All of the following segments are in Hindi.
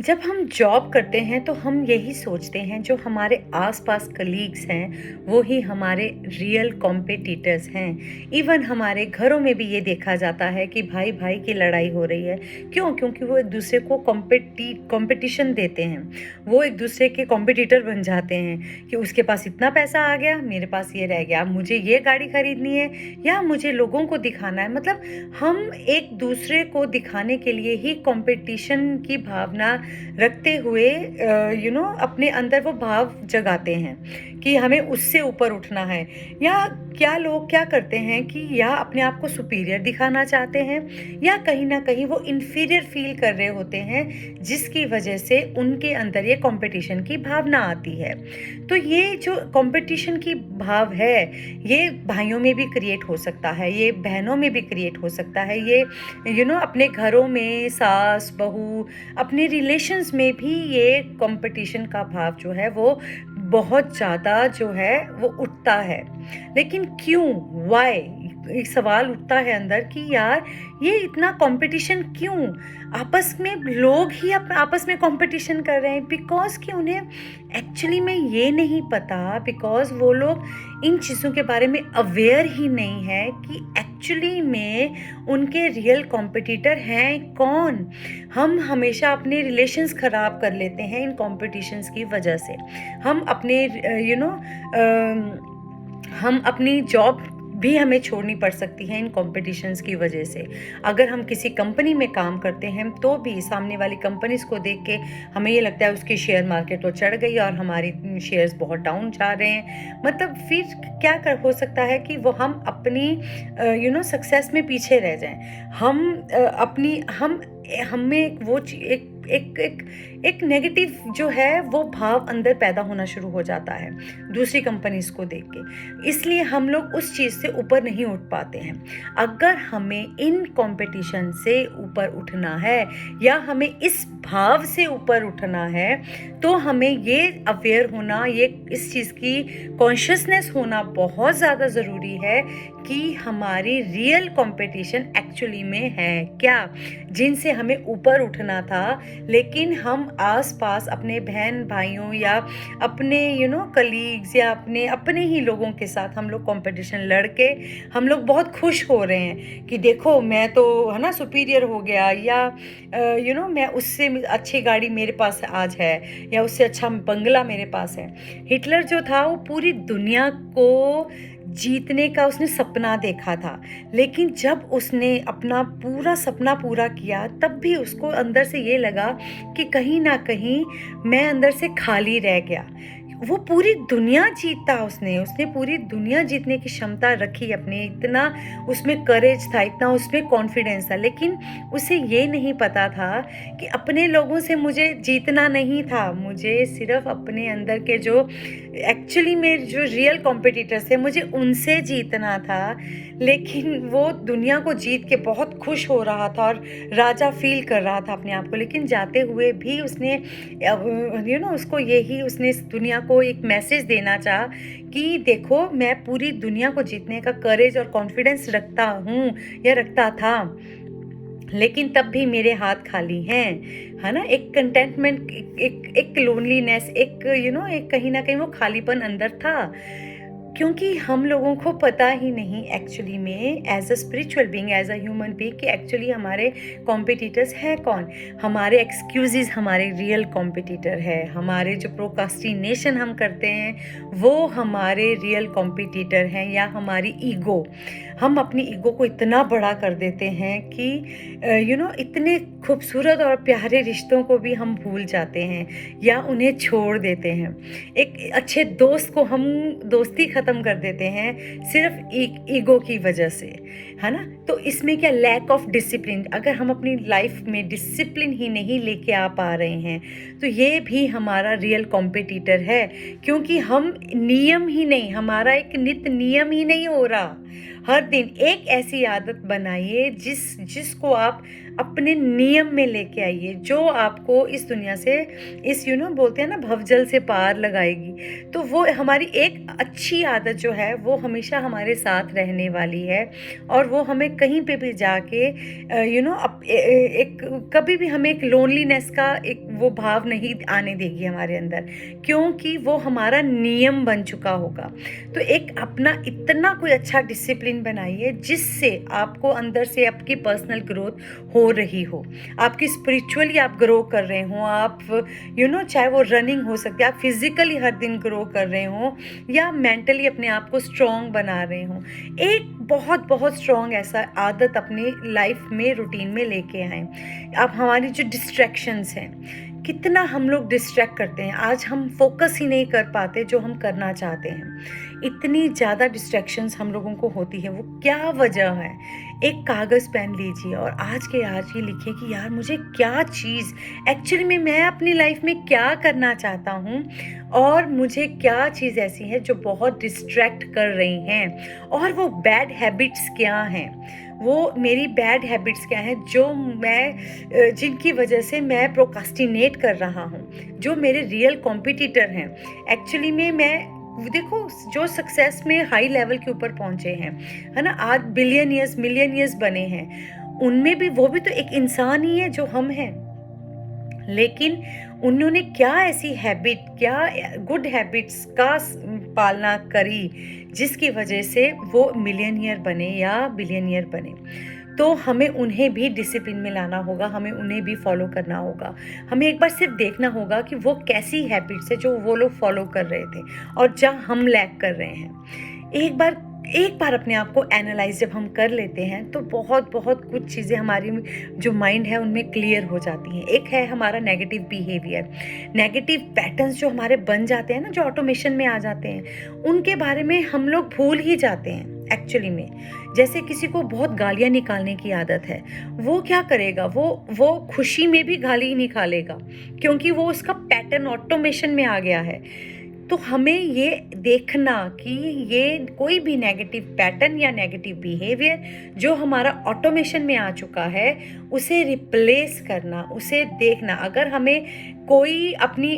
जब हम जॉब करते हैं तो हम यही सोचते हैं जो हमारे आसपास कलीग्स हैं वो ही हमारे रियल कॉम्पिटिटर्स हैं। इवन हमारे घरों में भी ये देखा जाता है कि भाई भाई की लड़ाई हो रही है। क्यों? क्योंकि वो एक दूसरे को कंपटीशन देते हैं। वो एक दूसरे के कॉम्पिटिटर बन जाते हैं कि उसके पास इतना पैसा आ गया, मेरे पास ये रह गया, मुझे ये गाड़ी खरीदनी है या मुझे लोगों को दिखाना है। मतलब हम एक दूसरे को दिखाने के लिए ही कंपटीशन की भावना रखते हुए अपने अंदर वो भाव जगाते हैं कि हमें उससे ऊपर उठना है। या क्या लोग क्या करते हैं कि या अपने आप को सुपीरियर दिखाना चाहते हैं या कहीं ना कहीं वो इन्फीरियर फील कर रहे होते हैं, जिसकी वजह से उनके अंदर ये कंपटीशन की भावना आती है। तो ये जो कंपटीशन की भाव है ये भाइयों में भी क्रिएट हो सकता है, ये बहनों में भी क्रिएट हो सकता है, ये अपने घरों में सास बहू, अपने रिलेशंस में भी ये कंपटीशन का भाव जो है वो बहुत ज़्यादा जो है वो उठता है। लेकिन क्यों? वाई? एक सवाल उठता है अंदर कि यार ये इतना कंपटीशन क्यों? आपस में लोग ही आपस में कंपटीशन कर रहे हैं बिकॉज कि उन्हें एक्चुअली में ये नहीं पता, बिकॉज वो लोग इन चीज़ों के बारे में अवेयर ही नहीं है कि एक्चुअली में उनके रियल कॉम्पिटिटर हैं कौन। हम हमेशा अपने रिलेशंस ख़राब कर लेते हैं इन कॉम्पिटिशन्स की वजह से। हम अपने हम अपनी जॉब भी हमें छोड़नी पड़ सकती है इन कॉम्पिटिशन्स की वजह से। अगर हम किसी कंपनी में काम करते हैं तो भी सामने वाली कंपनीज को देख के हमें ये लगता है उसकी शेयर मार्केट तो चढ़ गई और हमारी शेयर्स बहुत डाउन जा रहे हैं। मतलब फिर क्या हो सकता है कि वो हम अपनी सक्सेस में पीछे रह जाएं। हमें एक नेगेटिव जो है वो भाव अंदर पैदा होना शुरू हो जाता है दूसरी कंपनीज को देख के। इसलिए हम लोग उस चीज़ से ऊपर नहीं उठ पाते हैं। अगर हमें इन कंपटीशन से ऊपर उठना है या हमें इस भाव से ऊपर उठना है तो हमें ये अवेयर होना, ये इस चीज़ की कॉन्शियसनेस होना बहुत ज़्यादा ज़रूरी है कि हमारी रियल कंपटीशन एक्चुअली में है क्या, जिनसे हमें ऊपर उठना था। लेकिन हम आसपास अपने बहन भाइयों या अपने कलीग्स या अपने ही लोगों के साथ हम लोग कंपटीशन लड़के हम लोग बहुत खुश हो रहे हैं कि देखो मैं तो है ना सुपीरियर हो गया, या मैं उससे अच्छी गाड़ी मेरे पास आज है या उससे अच्छा बंगला मेरे पास है। हिटलर जो था वो पूरी दुनिया को जीतने का उसने सपना देखा था, लेकिन जब उसने अपना पूरा सपना पूरा किया तब भी उसको अंदर से ये लगा कि कहीं ना कहीं मैं अंदर से खाली रह गया। वो पूरी दुनिया जीता, उसने पूरी दुनिया जीतने की क्षमता रखी अपने, इतना उसमें करेज था, इतना उसमें कॉन्फिडेंस था। लेकिन उसे ये नहीं पता था कि अपने लोगों से मुझे जीतना नहीं था, मुझे सिर्फ अपने अंदर के जो एक्चुअली में जो रियल कॉम्पिटिटर्स थे मुझे उनसे जीतना था। लेकिन वो दुनिया को जीत के बहुत खुश हो रहा था और राजा फील कर रहा था अपने आप को। लेकिन जाते हुए भी उसने उसको यही उसने इस दुनिया को एक मैसेज देना चाहा कि देखो मैं पूरी दुनिया को जीतने का करेज और कॉन्फिडेंस रखता हूँ या रखता था, लेकिन तब भी मेरे हाथ खाली हैं, है ना। एक कंटेंटमेंट, एक लोनलीनेस, एक कहीं ना कहीं वो खालीपन अंदर था। क्योंकि हम लोगों को पता ही नहीं एक्चुअली में as a spiritual being, as a human being कि एक्चुअली हमारे कॉम्पिटिटर्स हैं कौन। हमारे एक्सक्यूजेस हमारे रियल कॉम्पिटिटर है, हमारे जो प्रोकास्टिनेशन हम करते हैं वो हमारे रियल कॉम्पिटिटर हैं, या हमारी ईगो। हम अपनी ईगो को इतना बड़ा कर देते हैं कि इतने खूबसूरत और प्यारे रिश्तों को भी हम भूल जाते हैं या उन्हें छोड़ देते हैं। एक अच्छे दोस्त को हम दोस्ती ख़त्म कर देते हैं सिर्फ ईगो की वजह से, है ना। तो इसमें क्या लैक ऑफ डिसिप्लिन, अगर हम अपनी लाइफ में डिसिप्लिन ही नहीं लेके आ पा रहे हैं तो ये भी हमारा रियल कॉम्पिटिटर है। क्योंकि हम नियम ही नहीं, हमारा एक नित्य नियम ही नहीं हो रहा। हर दिन एक ऐसी आदत बनाइए जिसको आप अपने नियम में लेके आइए, जो आपको इस दुनिया से, इस बोलते हैं ना भवजल से पार लगाएगी। तो वो हमारी एक अच्छी आदत जो है वो हमेशा हमारे साथ रहने वाली है, और वो हमें कहीं पे भी जाके एक कभी भी हमें एक लोनलीनेस का एक वो भाव नहीं आने देगी हमारे अंदर, क्योंकि वो हमारा नियम बन चुका होगा। तो एक अपना इतना कोई अच्छा डिसिप्लिन बनाइए जिससे आपको अंदर से आपकी पर्सनल ग्रोथ हो रही हो, आपकी स्पिरिचुअली आप ग्रो कर रहे हो, आप चाहे वो रनिंग हो सकती है, आप फिजिकली हर दिन ग्रो कर रहे हो, या मेंटली अपने आप को स्ट्रॉन्ग बना रहे हो। एक बहुत बहुत स्ट्रॉन्ग ऐसा आदत अपनी लाइफ में रूटीन में लेके आएँ। अब हमारी जो डिस्ट्रैक्शंस हैं, कितना हम लोग डिस्ट्रैक्ट करते हैं, आज हम फोकस ही नहीं कर पाते जो हम करना चाहते हैं। इतनी ज़्यादा डिस्ट्रैक्शंस हम लोगों को होती है, वो क्या वजह है? एक कागज़ पेन लीजिए और आज के आज ही लिखिए कि यार मुझे क्या चीज़ एक्चुअली में मैं अपनी लाइफ में क्या करना चाहता हूँ, और मुझे क्या चीज़ ऐसी है जो बहुत डिस्ट्रैक्ट कर रही हैं, और वो बैड हैबिट्स क्या हैं, वो मेरी बैड हैबिट्स क्या हैं जो मैं जिनकी वजह से मैं प्रोक्रास्टिनेट कर रहा हूँ, जो मेरे रियल कॉम्पिटिटर हैं। एक्चुअली में मैं देखो, जो सक्सेस में हाई लेवल के ऊपर पहुँचे हैं, है ना, आज बिलियनियर्स मिलियनियर्स बने हैं, उनमें भी वो भी तो एक इंसान ही है जो हम हैं। लेकिन उन्होंने क्या ऐसी हैबिट, क्या गुड हैबिट्स का पालना करी जिसकी वजह से वो मिलियनियर बने या बिलियनियर बने। तो हमें उन्हें भी डिसिप्लिन में लाना होगा, हमें उन्हें भी फॉलो करना होगा। हमें एक बार सिर्फ देखना होगा कि वो कैसी हैबिट्स है जो वो लोग फॉलो कर रहे थे और जहाँ हम लैग कर रहे हैं। एक बार अपने आप को एनालाइज जब हम कर लेते हैं तो बहुत बहुत कुछ चीज़ें हमारी जो माइंड है उनमें क्लियर हो जाती हैं। एक है हमारा नेगेटिव बिहेवियर, नेगेटिव पैटर्न्स जो हमारे बन जाते हैं ना, जो ऑटोमेशन में आ जाते हैं, उनके बारे में हम लोग भूल ही जाते हैं एक्चुअली में। जैसे किसी को बहुत गालियाँ निकालने की आदत है, वो क्या करेगा, वो खुशी में भी गाली ही निकालेगा, क्योंकि वो उसका पैटर्न ऑटोमेशन में आ गया है। तो हमें ये देखना कि ये कोई भी नेगेटिव पैटर्न या नेगेटिव बिहेवियर जो हमारा ऑटोमेशन में आ चुका है, उसे रिप्लेस करना, उसे देखना। अगर हमें कोई अपनी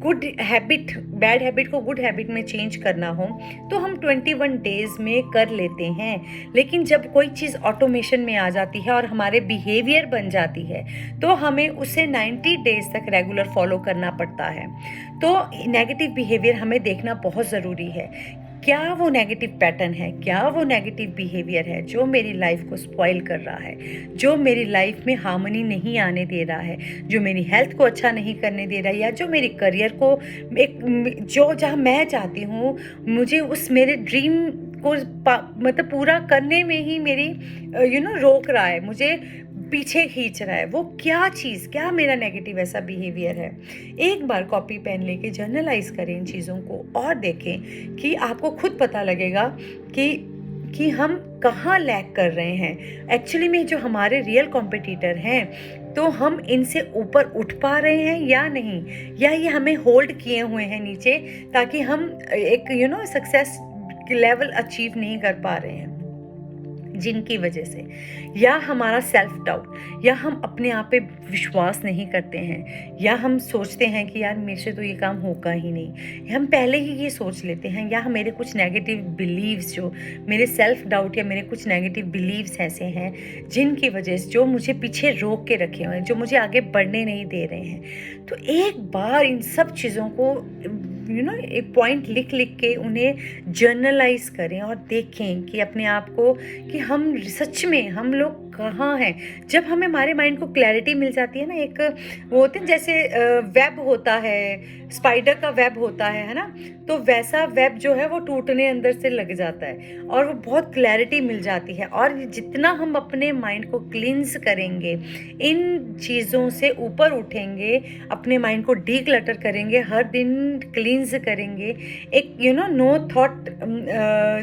गुड हैबिट, बैड हैबिट को गुड हैबिट में चेंज करना हो तो हम 21 डेज़ में कर लेते हैं। लेकिन जब कोई चीज़ ऑटोमेशन में आ जाती है और हमारे बिहेवियर बन जाती है तो हमें उसे 90 डेज़ तक रेगुलर फॉलो करना पड़ता है। तो नेगेटिव बिहेवियर हमें देखना बहुत ज़रूरी है। क्या वो नेगेटिव पैटर्न है, क्या वो नेगेटिव बिहेवियर है जो मेरी लाइफ को स्पॉइल कर रहा है, जो मेरी लाइफ में हार्मनी नहीं आने दे रहा है, जो मेरी हेल्थ को अच्छा नहीं करने दे रहा है, या जो मेरी करियर को जो जहाँ मैं चाहती हूँ, मुझे उस मेरे ड्रीम को मतलब पूरा करने में ही मेरी रोक रहा है, मुझे पीछे खींच रहा है। वो क्या चीज़, क्या मेरा नेगेटिव ऐसा बिहेवियर है? एक बार कॉपी पेन लेके जर्नलाइज करें इन चीज़ों को और देखें कि आपको खुद पता लगेगा कि हम कहाँ लैग कर रहे हैं। एक्चुअली में जो हमारे रियल कॉम्पिटिटर हैं, तो हम इनसे ऊपर उठ पा रहे हैं या नहीं, या ये हमें होल्ड किए हुए हैं नीचे, ताकि हम एक सक्सेस लेवल अचीव नहीं कर पा रहे हैं, जिनकी वजह से, या हमारा सेल्फ डाउट, या हम अपने आप पे विश्वास नहीं करते हैं, या हम सोचते हैं कि यार मेरे से तो ये काम होगा ही नहीं, हम पहले ही ये सोच लेते हैं, या मेरे कुछ नेगेटिव बिलीव्स, जो मेरे सेल्फ डाउट या मेरे कुछ नेगेटिव बिलीव्स ऐसे हैं जिनकी वजह से, जो मुझे पीछे रोक के रखे हुए हैं, जो मुझे आगे बढ़ने नहीं दे रहे हैं। तो एक बार इन सब चीज़ों को एक पॉइंट लिख के उन्हें जर्नलाइज करें और देखें कि अपने आप को कि हम सच में हम लोग कहाँ हैं। जब हमें हमारे माइंड को क्लैरिटी मिल जाती है ना, एक वो होते हैं जैसे वेब होता है, स्पाइडर का वेब होता है ना, तो वैसा वेब जो है वो टूटने अंदर से लग जाता है और वो बहुत क्लैरिटी मिल जाती है। और जितना हम अपने माइंड को क्लींस करेंगे, इन चीज़ों से ऊपर उठेंगे, अपने माइंड को डीक्लटर करेंगे, हर दिन क्लींस करेंगे, एक नो थॉट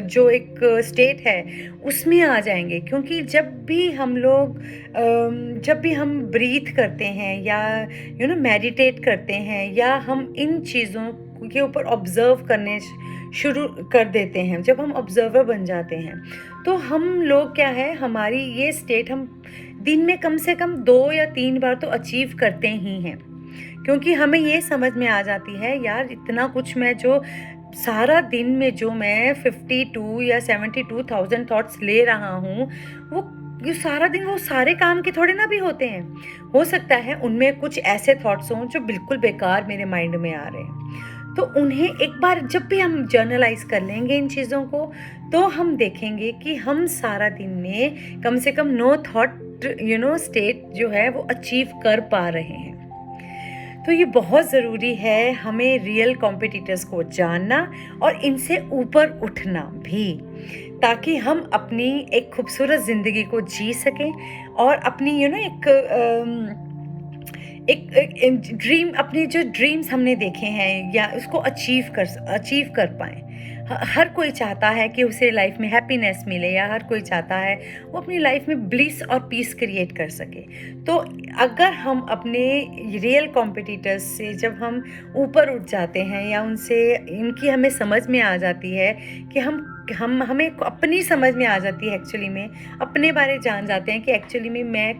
जो एक स्टेट है उसमें आ जाएंगे। क्योंकि जब भी हम ब्रीथ करते हैं या मेडिटेट करते हैं, या हम इन चीज़ों के ऊपर ऑब्ज़र्व करने शुरू कर देते हैं, जब हम ऑब्ज़र्वर बन जाते हैं, तो हम लोग क्या है, हमारी ये स्टेट हम दिन में कम से कम 2 या 3 बार तो अचीव करते ही हैं। क्योंकि हमें ये समझ में आ जाती है, यार इतना कुछ मैं जो सारा दिन में जो मैं 52 या 72,000 थॉट्स ले रहा हूँ, वो ये सारा दिन वो सारे काम के थोड़े ना भी होते हैं। हो सकता है उनमें कुछ ऐसे थॉट्स हों जो बिल्कुल बेकार मेरे माइंड में आ रहे हैं। तो उन्हें एक बार जब भी हम जर्नलाइज़ कर लेंगे इन चीज़ों को, तो हम देखेंगे कि हम सारा दिन में कम से कम नो थॉट स्टेट जो है वो अचीव कर पा रहे हैं। तो ये बहुत ज़रूरी है हमें रियल कॉम्पिटिटर्स को जानना और इनसे ऊपर उठना भी, ताकि हम अपनी एक खूबसूरत ज़िंदगी को जी सकें और अपनी एक ड्रीम, अपने जो ड्रीम्स हमने देखे हैं या उसको अचीव कर पाएँ। हर कोई चाहता है कि उसे लाइफ में हैप्पीनेस मिले, या हर कोई चाहता है वो अपनी लाइफ में ब्लिस और पीस क्रिएट कर सके। तो अगर हम अपने रियल कॉम्पिटिटर्स से जब हम ऊपर उठ जाते हैं, या उनसे इनकी हमें समझ में आ जाती है कि हमें अपनी समझ में आ जाती है, एक्चुअली में अपने बारे जान जाते हैं कि एक्चुअली में मैं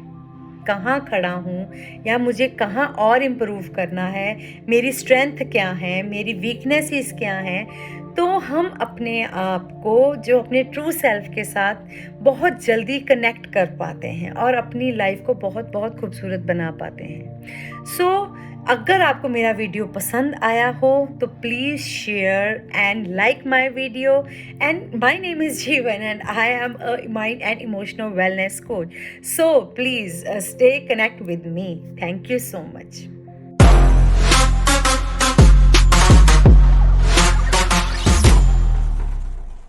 कहाँ खड़ा हूँ, या मुझे कहाँ और इम्प्रूव करना है, मेरी स्ट्रेंथ क्या है, मेरी वीकनेसेस क्या हैं, तो हम अपने आप को जो अपने ट्रू सेल्फ के साथ बहुत जल्दी कनेक्ट कर पाते हैं और अपनी लाइफ को बहुत बहुत खूबसूरत बना पाते हैं। सो अगर आपको मेरा वीडियो पसंद आया हो तो please share and like my video. And my name is Jeevan and I am a mind and emotional wellness coach. So please stay connect with me. Thank you so much.